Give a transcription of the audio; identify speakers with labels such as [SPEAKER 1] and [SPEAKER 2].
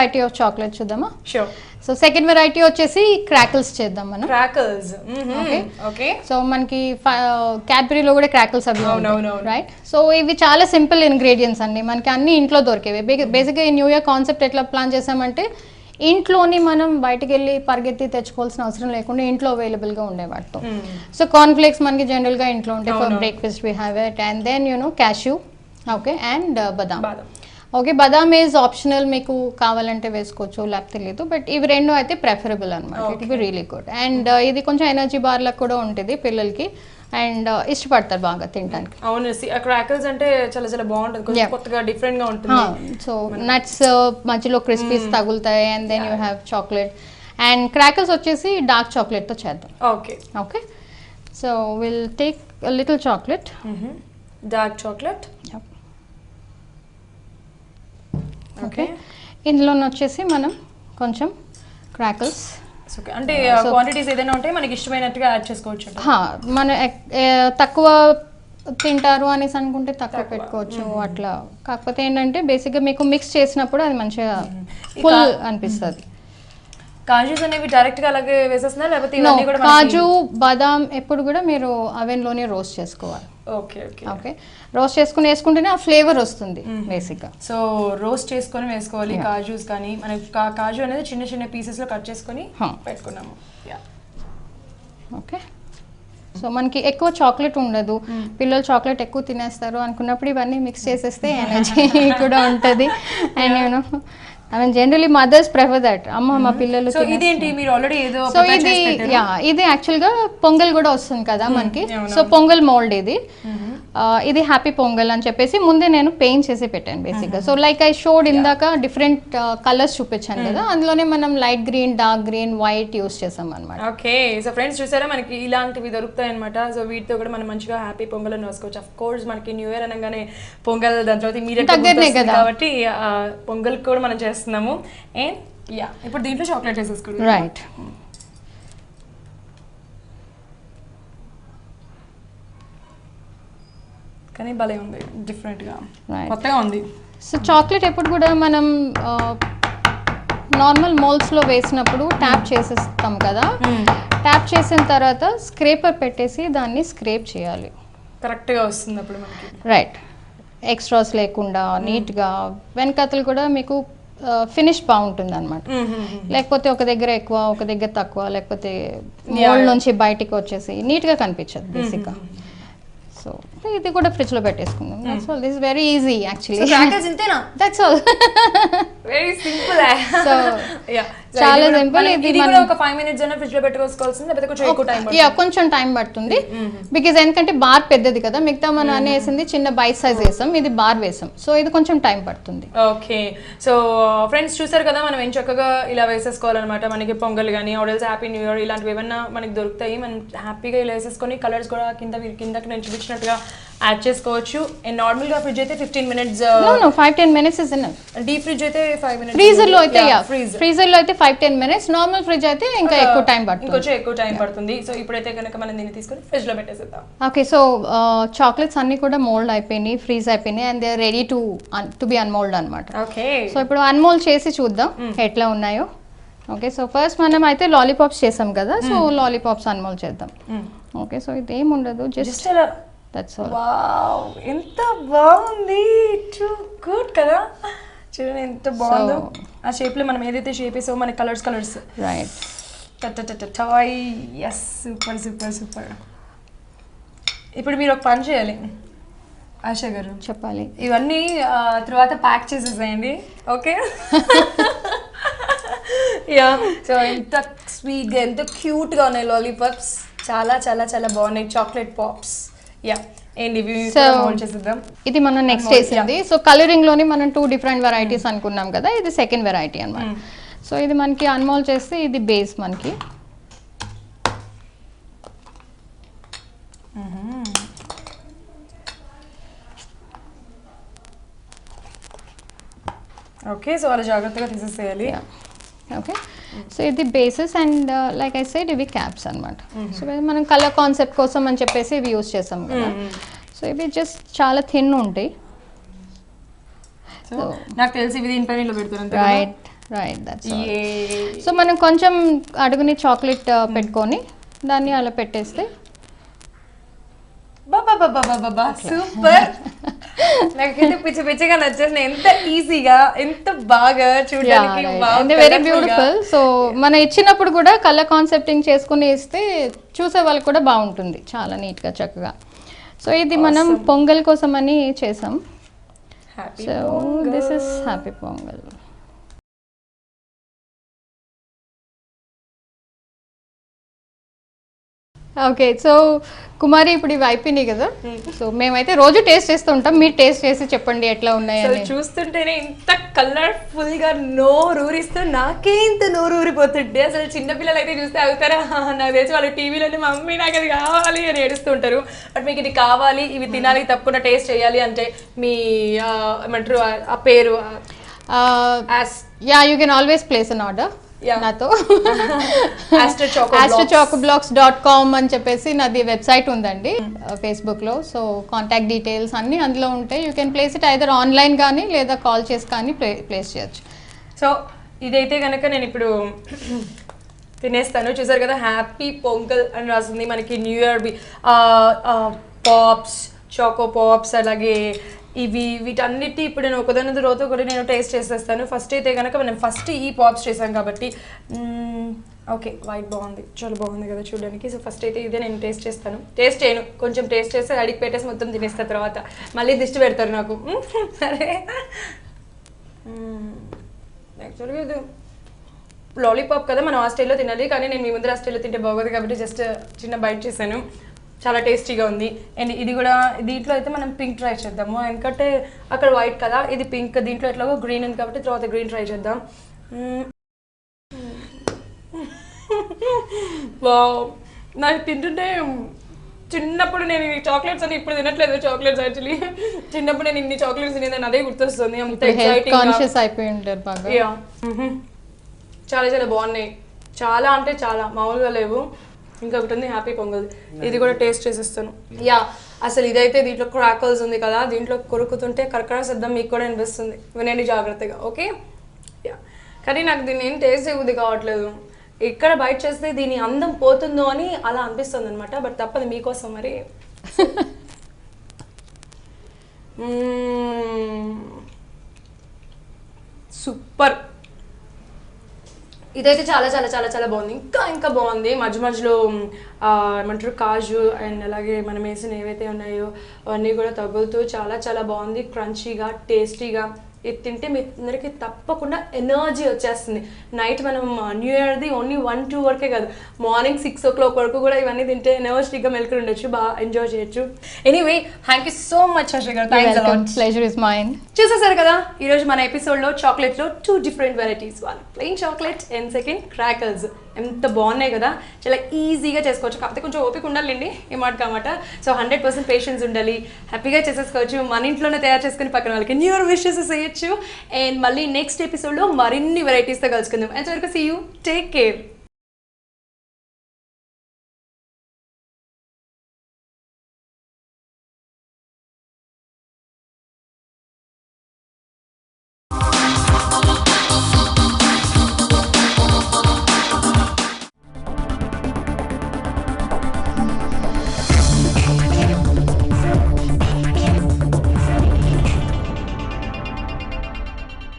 [SPEAKER 1] Variety of chocolate చూద్దామా?
[SPEAKER 2] Sure.
[SPEAKER 1] So second variety వచ్చేసి క్రాకిల్స్ చేద్దాం మనం.
[SPEAKER 2] క్రాకిల్స్. ఓకే.
[SPEAKER 1] సో మనకి క్యాడ్బరీలో కూడా క్రాకిల్స్ అవి
[SPEAKER 2] అవునవును.
[SPEAKER 1] రైట్. సో ఇవి చాలా సింపుల్ ఇంగ్రీడియంట్స్ అండి, మనకి అన్ని ఇంట్లో దొరికేవి. బేసిక్గా ఈ న్యూ ఇయర్ కాన్సెప్ట్ ఎట్లా ప్లాన్ చేసామంటే ఇంట్లోని మనం బయటకు వెళ్ళి పరిగెత్తి తెచ్చుకోవాల్సిన అవసరం లేకుండా ఇంట్లో అవైలబుల్గా ఉండే వాటితో. సో కార్న్ఫ్లేక్స్ మనకి జనరల్గా ఇంట్లో ఉంటాయి for breakfast we have it, and then cashew, okay, and బదామ్. ఓకే, బదామ్ ఈజ్ ఆప్షనల్, మీకు కావాలంటే వేసుకోవచ్చు లేకపోతే లేదు, బట్ ఇవి రెండు అయితే ప్రెఫరబుల్ అనమాట. It be really good. And ఇది కొంచెం ఎనర్జీ బార్లకు కూడా ఉంటుంది పిల్లలకి, అండ్ ఇష్టపడతారు బాగా తినడానికి.
[SPEAKER 2] అవును, క్రాకర్స్ అంటే చాలా చాలా బాగుంటుంది, కొంచెం కొత్తగా డిఫరెంట్ గా ఉంటుంది.
[SPEAKER 1] సో నట్స్ మధ్యలో క్రిస్పీస్ తగులుతాయి, and then you have chocolate. And crackers వచ్చేసి డార్క్ చాక్లెట్ తో చేద్దాం.
[SPEAKER 2] Okay.
[SPEAKER 1] Okay, so will take little chocolate,
[SPEAKER 2] dark chocolate.
[SPEAKER 1] Okay, ఇందులో వచ్చేసి మనం కొంచెం క్రాకర్స్,
[SPEAKER 2] అంటే క్వాంటిటీస్ ఏదైనా ఉంటే మనకి ఇష్టమైనట్టుగా యాడ్ చేసుకోవచ్చు.
[SPEAKER 1] మన తక్కువ తింటారు అనేసి అనుకుంటే తక్కువ పెట్టుకోవచ్చు అట్లా. కాకపోతే ఏంటంటే బేసిక్గా మీకు మిక్స్ చేసినప్పుడు అది మంచిగా ఫుల్ అనిపిస్తుంది.
[SPEAKER 2] కాజూస్ అనేవి డైరెక్ట్ గా అలాగే వేసేస్తున్నారు లేకపోతే
[SPEAKER 1] ఇవన్నీ కూడా? కాజు బాదాం ఎప్పుడు కూడా మీరు అవెన్ లోనే రోస్ట్ చేసుకోవాలి.
[SPEAKER 2] ఓకే ఓకే
[SPEAKER 1] ఓకే, రోస్ట్ చేసుకుని వేసుకుంటేనే ఆ ఫ్లేవర్ వస్తుంది బేసిక్ గా.
[SPEAKER 2] సో రోస్ట్ చేసుకొని వేసుకోవాలి కాజూస్. కానీ మనకి కాజు అనేది చిన్న చిన్న పీసెస్ లో కట్ చేసుకొని పెట్టుకున్నాము.
[SPEAKER 1] ఓకే, సో మనకి ఎక్కువ చాక్లెట్ ఉండదు, పిల్లలు చాక్లెట్ ఎక్కువ తినేస్తారు అనుకున్నప్పుడు ఇవన్నీ మిక్స్ చేసేస్తే ఎనర్జీ కూడా ఉంటుంది. అండ్ నేను జనరలీ మదర్స్ ప్రిఫర్ దట్. అమ్మ మా పిల్లలు.
[SPEAKER 2] సో ఇదేంటి మీరు ఆల్రెడీ ఏదో
[SPEAKER 1] సో ఇది యాక్చువల్ గా పొంగల్ కూడా వస్తుంది కదా మనకి. సో పొంగల్ మోల్డ్ ఇది. ఇది హ్యాపీ పొంగల్ అని చెప్పేసి ముందే నేను పెయింట్ చేసి పెట్టాను బేసిక్ గా. సో లైక్ ఐ షోడ్ ఇందాక డిఫరెంట్ కలర్స్ చూపించాను కదా, అందులోనే మనం light green, dark green, white use చేసాం అనమాట.
[SPEAKER 2] ఓకే, సో ఫ్రెండ్స్ చూసారా మనకి ఇలాంటివి దొరుకుతాయి అనమాట. సో వీటితో కూడా మనం మంచిగా హ్యాపీ పొంగల్ అని వేసుకోవచ్చు. అఫ్ కోర్స్ మనకి న్యూ ఇయర్ అనగానే పొంగల్, దాని తర్వాత
[SPEAKER 1] దగ్గరనే కదా
[SPEAKER 2] కాబట్టి పొంగల్ కూడా మనం చేస్తున్నాము. అండ్ ఇప్పుడు దీంట్లో చాక్లెట్ వేసేసుకోండి.
[SPEAKER 1] రైట్.
[SPEAKER 2] కానీ భలే ఉంది, డిఫరెంట్గా కొత్తగా ఉంది.
[SPEAKER 1] సో చాక్లెట్ ఎప్పుడు కూడా మనం నార్మల్ మోల్డ్స్లో వేసినప్పుడు ట్యాప్ చేసేస్తాం కదా. ట్యాప్ చేసిన తర్వాత స్క్రేపర్ పెట్టేసి దాన్ని స్క్రేప్ చేయాలి,
[SPEAKER 2] కరెక్ట్గా వస్తుంది అప్పుడు మనకి.
[SPEAKER 1] రైట్, ఎక్స్ట్రాస్ లేకుండా నీట్గా. వెనకతలు కూడా మీకు ఫినిష్ బాగుంటుంది అనమాట. లేకపోతే ఒక దగ్గర ఎక్కువ, ఒక దగ్గర తక్కువ, లేకపోతే మోల్డ్ నుంచి బయటికి వచ్చేసి నీట్గా కనిపించదు బేసిక్గా. సో ఇది కూడా ఫ్రిడ్జ్ లో పెట్టేసుకుందాం. That's all. This very easy actually.
[SPEAKER 2] Crackers ఇంతేనా?
[SPEAKER 1] That's all.
[SPEAKER 2] Very simple.
[SPEAKER 1] So చాలా సింపుల్.
[SPEAKER 2] ఇది కూడా ఒక 5 minutes అయినా ఫ్రిడ్జ్ లో పెట్టుకోవాల్సింది, లేకపోతే కొంచెం ఎక్కువ టైం పడుతుంది?
[SPEAKER 1] కొంచెం టైం పడుతుంది బికాజ్ ఎందుకంటే బార్ పెద్దది కదా. మిగతా మనం అన్నీ వేసింది చిన్న బైట్ సైజ్ వేసాం, ఇది బార్ వేసాం. సో ఇది కొంచెం టైం పడుతుంది.
[SPEAKER 2] ఓకే, సో ఫ్రెండ్స్ చూసారు కదా మనం ఏం చక్కగా ఇలా వేసేసుకోవాలన్నమాట. మనకి పొంగల్ కానీ ఆర్డర్స్ హ్యాపీ న్యూ ఇయర్ ఇలాంటివి ఏమన్నా మనకి దొరుకుతాయి. మనం హ్యాపీగా ఇలా వేసేసుకొని కలర్స్ కూడా కిందకి నేను చూపించినట్టుగా యాడ్ చేసుకోవచ్చు. అండ్ నార్మల్ గా ఫ్రిడ్జ్ అయితే 15 minutes.
[SPEAKER 1] No, 5-10 minutes is enough.
[SPEAKER 2] Deep fridge అయితే 5 minutes.
[SPEAKER 1] ఫ్రీజర్ లో అయితే ఫ్రీజర్ లో అయితే 5-10 minutes. నార్మల్ ఫ్రిడ్జ్ అయితే ఇంకా ఎక్కువ టైం పడుతుంది,
[SPEAKER 2] ఇంకొంచెం ఎక్కువ టైం పడుతుంది. సో ఇప్పుడైతే కనుక మనం దీన్ని తీసుకొని ఫ్రిడ్జ్ లో పెట్టేసేద్దాం.
[SPEAKER 1] ఓకే, సో చాక్లెట్స్ అన్ని కూడా మోల్డ్ అయిపోయినాయి, ఫ్రీజ్ అయిపోయినాయి, and they are ready to be unmoulded అనమాట.
[SPEAKER 2] ఓకే,
[SPEAKER 1] సో ఇప్పుడు అన్మోల్డ్ చేసి చూద్దాం ఎట్లా ఉన్నాయో. ఓకే, సో ఫస్ట్ మనం అయితే లాలీపాప్స్ చేసాం కదా, సో లాలీపాప్స్ అన్మోల్డ్ చేద్దాం. ఓకే, సో ఇది ఏముండదు, జస్ట్ దట్స్ ఆల్.
[SPEAKER 2] వావ్, ఎంత బాగుంది, టూ గుడ్ కదా. చూడండి ఎంత బాగుందో. ఆ షేప్ లో మనం ఏదైతే షేప్ వేసామో మన colours
[SPEAKER 1] right.
[SPEAKER 2] Toy. Yes, super super super. ఇప్పుడు మీరు ఒక పని చేయాలి ఆశా గారు,
[SPEAKER 1] చెప్పాలి.
[SPEAKER 2] ఇవన్నీ తర్వాత ప్యాక్ చేసేసేయండి. ఓకే, సో ఎంత స్వీట్గా ఎంత క్యూట్గా ఉన్నాయి లాలీపాప్స్. చాలా చాలా చాలా బాగున్నాయి చాక్లెట్ పాప్స్.
[SPEAKER 1] ఇది మనం నెక్స్ట్ వేసింది. సో కలరింగ్ లోని మనం 2 different వెరైటీస్ అనుకున్నాం కదా, ఇది సెకండ్ వెరైటీ అన్నమాట. సో ఇది మనకి అన్మోల్డ్ చేస్తే ఇది బేస్ మనకి.
[SPEAKER 2] ఓకే, సో అలా జాగ్రత్తగా తీసేసేయాలి.
[SPEAKER 1] ఓకే, సో ఇది bases and like I said ఇవి క్యాప్స్ అనమాట. సో మనం కలర్ కాన్సెప్ట్ కోసం అని చెప్పేసి ఇవి యూజ్ చేసాం కదా. సో ఇవి జస్ట్ చాలా థిన్ ఉంటాయి.
[SPEAKER 2] సో నాకు తెలిసి ఇవి దీనిపైన ఇలా పెడతారు.
[SPEAKER 1] రైట్, రైట్, దట్స్ సో మనం కొంచెం అడుగుని చాక్లెట్ పెట్టుకొని దాన్ని అలా పెట్టేస్తే
[SPEAKER 2] సూపర్. నాకైతే పిచ్చి పిచ్చిగా నచ్చేసిన, ఎంత ఈజీగా ఎంత బాగా చూడడానికి
[SPEAKER 1] వెరీ బ్యూటిఫుల్. సో మనం ఇచ్చినప్పుడు కూడా కలర్ కాన్సెప్టింగ్ చేసుకుని ఇస్తే చూసే వాళ్ళకి కూడా బాగుంటుంది, చాలా నీట్గా చక్కగా. సో ఇది మనం పొంగల్ కోసం అని చేసాం. So this is happy Pongal. Okay, so Kumari ఇప్పుడు ఇవి అయిపోయినాయి కదా. సో మేమైతే రోజు టేస్ట్ చేస్తూ ఉంటాం, మీరు టేస్ట్ చేసి చెప్పండి ఎట్లా ఉన్నాయని.
[SPEAKER 2] చూస్తుంటేనే ఇంత కలర్ఫుల్ గా నోరూరిస్తూ నాకే ఇంత నోరూరిపోతుంటే అసలు చిన్నపిల్లలు అయితే చూస్తే అవుతారా, నాకు తెలిసి వాళ్ళు టీవీలోనే మమ్మీ నాకు అది కావాలి అని ఏడుస్తుంటారు. బట్ మీకు ఇది కావాలి, ఇవి తినాలి, తప్పకుండా టేస్ట్ చేయాలి అంటే మీ ఏమంటారు ఆ పేరు,
[SPEAKER 1] yeah you can always place an order నాతో.
[SPEAKER 2] astrochocoblocks.com
[SPEAKER 1] అని చెప్పేసి నాది వెబ్సైట్ ఉందండి ఫేస్బుక్లో. సో కాంటాక్ట్ డీటెయిల్స్ అన్నీ అందులో ఉంటాయి. You can place it either online కానీ లేదా కాల్ చేసి కానీ ప్లేస్ చేయొచ్చు.
[SPEAKER 2] సో ఇదైతే కనుక నేను ఇప్పుడు తినేస్తాను. చూసారు కదా, హ్యాపీ పొంగల్ అని రాసింది మనకి. New year pops, choco pops, అలాగే ఇవి వీటన్నిటి ఇప్పుడు నేను ఒకదాని తర్వాత ఒకటి నేను టేస్ట్ చేసేస్తాను. ఫస్ట్ అయితే కనుక మనం ఫస్ట్ ఈ పాప్స్ చేసాం కాబట్టి ఓకే, వైట్ బాగుంది, చాలా బాగుంది కదా చూడడానికి. సో ఫస్ట్ అయితే ఇదే నేను టేస్ట్ చేస్తాను. టేస్ట్ చేయను, కొంచెం టేస్ట్ చేస్తే అడిగి పెట్టేసి మొత్తం తినేస్తా, తర్వాత మళ్ళీ దిష్టి పెడతారు నాకు. సరే, యాక్చువల్గా ఇది లాలీపాప్ కదా, మనం ఆ స్టైల్లో తినాలి, కానీ నేను మీ ముందర ఆ స్టైల్లో తింటే బాగోదు కాబట్టి జస్ట్ చిన్న బైట్ చేశాను. చాలా టేస్టీగా ఉంది. అండ్ ఇది కూడా దీంట్లో అయితే మనం పింక్ ట్రై చేద్దాము, ఎందుకంటే అక్కడ వైట్ కదా, ఇది పింక్, దీంట్లో ఎట్లాగో గ్రీన్ ఉంది కాబట్టి తర్వాత గ్రీన్ ట్రై చేద్దాం. నాకు తింటుంటే చిన్నప్పుడు నేను ఈ చాక్లెట్స్ అని ఇప్పుడు తినట్లేదు చాక్లెట్స్, యాక్చువల్లీ చిన్నప్పుడు నేను ఇన్ని చాక్లెట్స్ తినేదాన్ని, అదే గుర్తొస్తుంది. అంత
[SPEAKER 1] కాన్షియస్ అయిపోయి ఉంటారు బాగా.
[SPEAKER 2] చాలా చాలా బాగున్నాయి, చాలా అంటే చాలా మామూలుగా లేవు. ఇంకొకటి ఉంది హ్యాపీ పొంగల్, ఇది కూడా టేస్ట్ చేసేస్తాను. యా, అసలు ఇదైతే దీంట్లో క్రాకల్స్ ఉంది కదా, దీంట్లో కొరుకుతుంటే కరకర శబ్దం మీకు కూడా అనిపిస్తుంది, వినండి జాగ్రత్తగా. ఓకే, యా, కానీ నాకు దీన్ని ఏం టేస్ట్ చేయబుద్ధి కావట్లేదు. ఇక్కడ బయట చేస్తే దీని అందం పోతుందో అని అలా అనిపిస్తుంది అనమాట. బట్ తప్పదు మీకోసం మరి. సూపర్, ఇదైతే చాలా చాలా చాలా చాలా బాగుంది, ఇంకా ఇంకా బాగుంది. మధ్య మధ్యలో ఏమంటారు కాజు అండ్ అలాగే మనం వేసిన ఏవైతే ఉన్నాయో అవన్నీ కూడా తగులుతూ చాలా చాలా బాగుంది, క్రంచీగా టేస్టీగా. ఇది తింటే మీ అందరికీ తప్పకుండా ఎనర్జీ వచ్చేస్తుంది. నైట్ మనం న్యూ ఇయర్ది ఓన్లీ 1-2 వరకే కాదు, మార్నింగ్ 6 o'clock వరకు కూడా ఇవన్నీ తింటే ఎనర్జెటిక్గా మెల్కొని ఉండొచ్చు, బాగా ఎంజాయ్ చేయొచ్చు. Anyway, thank you so much Harsha గారు, thanks a lot.
[SPEAKER 1] Pleasure is mine.
[SPEAKER 2] చూసేసారు కదా ఈరోజు మన ఎపిసోడ్లో చాక్లెట్లో 2 different varieties, one plain chocolate and second crackers. ఎంత బాగున్నాయి కదా, చాలా ఈజీగా చేసుకోవచ్చు, కాకపోతే కొంచెం ఓపిక ఉండాలండి ఈ మాట కామాట. సో 100% పేషెన్స్ ఉండాలి, హ్యాపీగా చేసేసుకోవచ్చు. మన ఇంట్లోనే తయారు చేసుకుని పక్కన వాళ్ళకి న్యూ ఇయర్ విషెస్ చేయొచ్చు. అండ్ మళ్ళీ నెక్స్ట్ ఎపిసోడ్లో మరిన్ని వెరైటీస్తో కలుసుకుందాం. అంతవరకు సీ యూ, టేక్ కేర్.